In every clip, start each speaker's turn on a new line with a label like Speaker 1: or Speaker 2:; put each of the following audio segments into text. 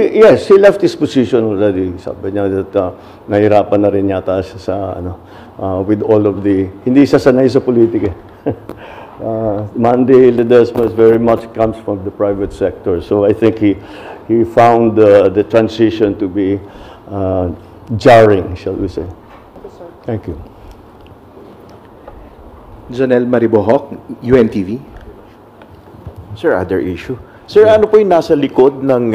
Speaker 1: Yes, he left his position already. Sabi niya that nahirapan na rin yata siya sa, with all of the, hindi siya sanay sa politika. Mandy Ledesma very much comes from the private sector. So I think he found the transition to be jarring, shall we say. Thank you.
Speaker 2: Jonel Maribojoc, UNTV.
Speaker 3: Sir, other issue. Sir, ano po yung nasa likod ng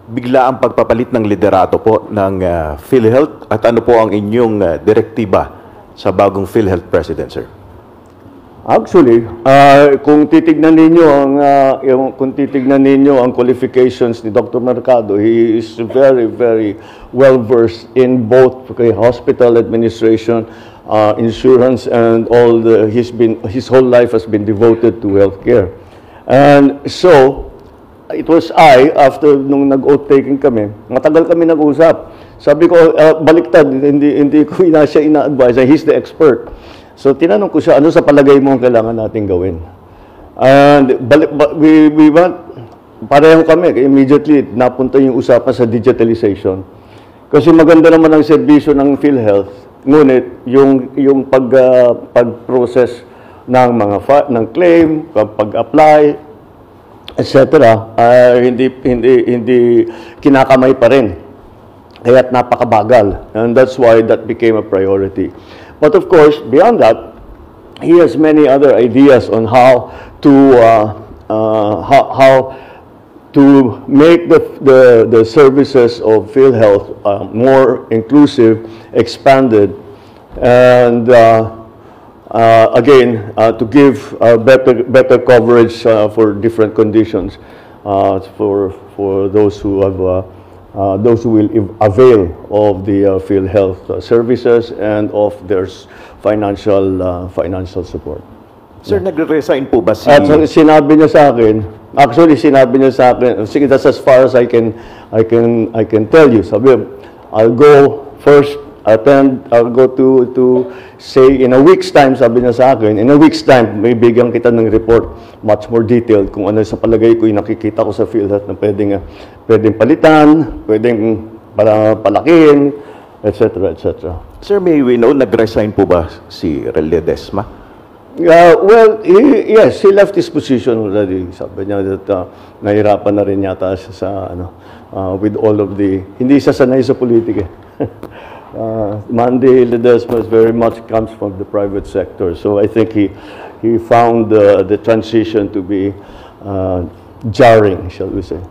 Speaker 3: biglaang pagpapalit ng liderato po ng PhilHealth at ano po ang inyong direktiba sa bagong PhilHealth President, sir?
Speaker 1: Actually, kung titignan ninyo ang qualifications ni Dr. Mercado, he is very, very well versed in both hospital administration, insurance, and all his whole life has been devoted to healthcare. And so, it was after nung nag-oath taking kami, matagal kami nag-usap. Sabi ko, baliktad, hindi ko siya ina-advise, he's the expert. So, tinanong ko siya, ano sa palagay mo ang kailangan natin gawin? And we went, pareho kami, immediately napunta yung usapan sa digitalization. Kasi maganda naman ang serbisyo ng PhilHealth, ngunit yung pag-process ng ng claim, pag-apply, etc., hindi kinakamay pa rin. Kaya't napakabagal. And that's why that became a priority. But of course, beyond that, he has many other ideas on how to make the services of PhilHealth more inclusive, expanded, and again to give better coverage for different conditions for those who have. Those who will avail of the PhilHealth services and of their financial support.
Speaker 3: Sir, nagre-resign po ba si...
Speaker 1: At sinabi niya sa akin, sige, that's as far as I can tell you. Sabi, I'll go first, I'll go to say in a week's time, sabi niya sa akin, in a week's time, may bigyan kita ng report, much more detailed, kung ano sa palagay ko yung nakikita ko sa PhilHealth na pwedeng palitan, pwedeng palakihin, etc., etc.
Speaker 3: Sir, may we know, nag-resign po ba si Ledesma?
Speaker 1: Well, yes, he left his position already. Sabi niya that nahirapan na rin yata siya sa, with all of the, hindi siya sanay sa politika. Mandy Ledesma very much comes from the private sector. So I think he found the transition to be jarring, shall we say.